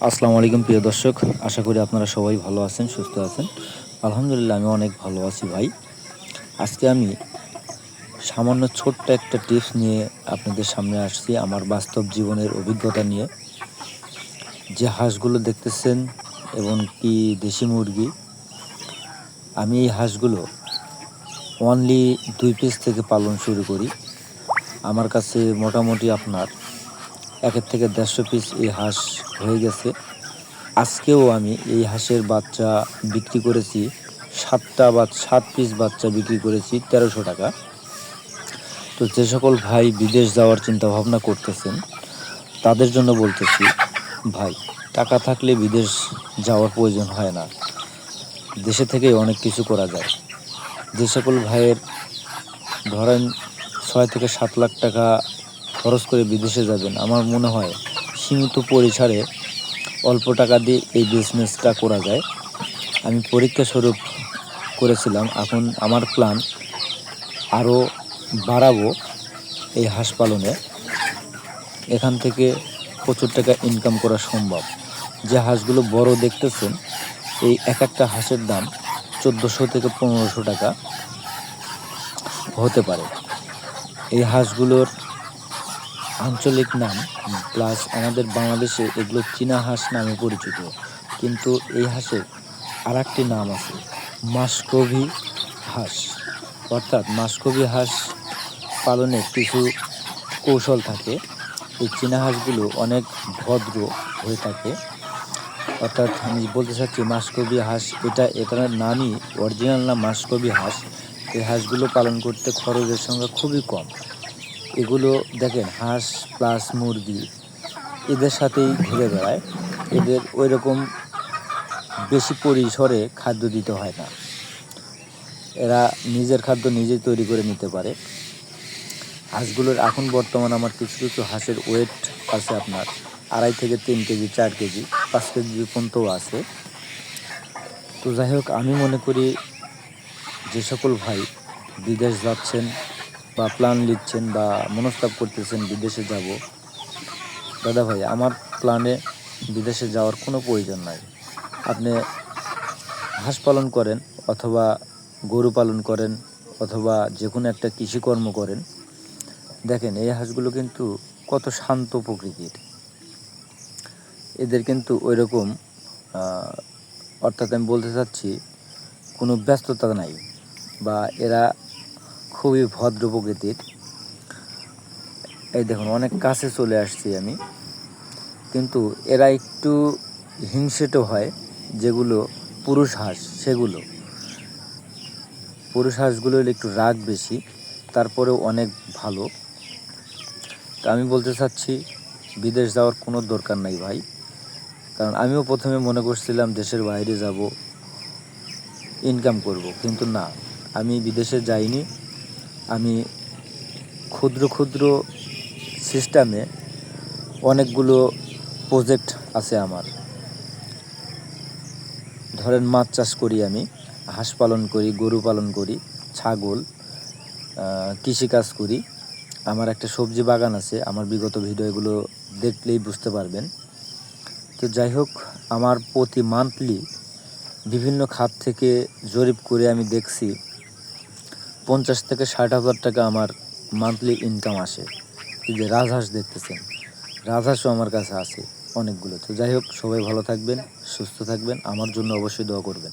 আসসালামু আলাইকুম প্রিয় দর্শক, আশা করি আপনারা সবাই ভালো আছেন, সুস্থ আছেন। আলহামদুলিল্লাহ আমি অনেক ভালো আছি ভাই। আজকে আমি সামান্য ছোট্ট একটা টিপস নিয়ে আপনাদের সামনে আসছি আমার বাস্তব জীবনের অভিজ্ঞতা নিয়ে। যে হাঁসগুলো দেখতেছেন এবং কি দেশি মুরগি, আমি এই হাঁসগুলো অনলি 2 পিস থেকে পালন শুরু করি। আমার কাছে মোটামুটি আপনার 1 থেকে 150 পিস এই হাঁস হয়ে গেছে। আজকেও আমি এই হাঁসের বাচ্চা বিক্রি করেছি 7 পিস বাচ্চা বিক্রি করেছি 1300 টাকা। তো যে সকল ভাই বিদেশ যাওয়ার চিন্তা ভাবনা করতেছেন তাদের জন্য বলতেছি, ভাই টাকা থাকলে বিদেশ যাওয়ার প্রয়োজন হয় না, দেশে থেকেই অনেক কিছু করা যায়। যে সকল ভাইয়ের ধরেন 6 থেকে 7 লাখ টাকা খরচ করে বিদেশে যাবেন, আমার মনে হয় সীমিত পরিসরে অল্প টাকা দিয়ে এই বিজনেসটা করা যায়। আমি পরীক্ষা স্বরূপ করেছিলাম, এখন আমার প্ল্যান আরও বাড়াবো এই হাঁস পালনে। এখান থেকে প্রচুর টাকা ইনকাম করা সম্ভব। যে হাঁসগুলো বড় দেখতেছেন, এই এক একটা হাঁসের দাম 1400 থেকে 1500 টাকা হতে পারে। এই হাঁসগুলোর আঞ্চলিক নাম প্লাস আমাদের বাংলাদেশে এগুলো চীনা হাঁস নামে পরিচিত, কিন্তু এই হাঁসের আর একটি নাম আছে, মাসকভি হাঁস। অর্থাৎ মাসকভি হাঁস পালনে কিছু কৌশল থাকে। এই চীনা হাঁসগুলো অনেক ভদ্র হয়ে থাকে। অর্থাৎ আমি বলতে চাচ্ছি মাসকভি হাঁস, এটার নামই অরিজিনাল নাম মাসকভি হাঁস। এই হাঁসগুলো পালন করতে খরচের সংখ্যা খুবই কম। এগুলো দেখেন হাঁস প্লাস মুরগি এদের সাথেই ঘুরে বেড়ায়, এদের ওই রকম বেশি পরিসরে খাদ্য দিতে হয় না, এরা নিজের খাদ্য নিজেই তৈরি করে নিতে পারে। হাঁসগুলোর এখন বর্তমান আমার কিছু কিছু হাঁসের ওয়েট আছে আপনার 2.5 থেকে 3 কেজি, 4 কেজি, 5 কেজি পর্যন্তও আছে। তো যাই হোক, আমি মনে করি যে সকল ভাই বিদেশ যাচ্ছেন বা প্ল্যান নিচ্ছেন বা মনস্তাব করতেছেন বিদেশে যাব, দাদা ভাই আমার প্ল্যানে বিদেশে যাওয়ার কোনো প্রয়োজন নাই। আপনি হাঁস পালন করেন অথবা গরু পালন করেন অথবা যে কোনো একটা কৃষিকর্ম করেন, দেখেন এই হাঁসগুলো কিন্তু কত শান্ত প্রকৃতির। এদের কিন্তু ওই রকম অর্থাৎ আমি বলতে চাচ্ছি কোনো ব্যস্ততা নাই, বা এরা খুবই ভদ্র প্রকৃতির। এই দেখুন অনেক কাছে চলে আসছি আমি, কিন্তু এরা একটু হিংসেটও হয়। যেগুলো পুরুষ হাঁস, পুরুষ হাঁসগুলোর একটু রাগ বেশি, তারপরেও অনেক ভালো। তা আমি বলতে চাচ্ছি বিদেশ যাওয়ার কোনো দরকার নাই ভাই। কারণ আমিও প্রথমে মনে করছিলাম দেশের বাইরে যাব, ইনকাম করব, কিন্তু না, আমি বিদেশে যাইনি। আমি ক্ষুদ্র ক্ষুদ্র সিস্টেমে অনেকগুলো প্রজেক্ট আছে আমার। ধরেন মাছ চাষ করি, আমি হাঁস পালন করি, গরু পালন করি, ছাগল, কৃষিকাজ করি। আমার একটা সবজি বাগান আছে, আমার বিগত ভিডিওগুলো দেখলেই বুঝতে পারবেন। তো যাই হোক, আমার প্রতি মান্থলি বিভিন্ন খাত থেকে জরিপ করে আমি দেখছি 50 থেকে 60 হাজার টাকা আমার মান্থলি ইনকাম আসে। এই যে রাজহাঁস দেখতেছেন, রাজহাঁসও আমার কাছে আছে অনেকগুলো। তো যাই হোক, সবাই ভালো থাকবেন, সুস্থ থাকবেন, আমার জন্য অবশ্যই দোয়া করবেন।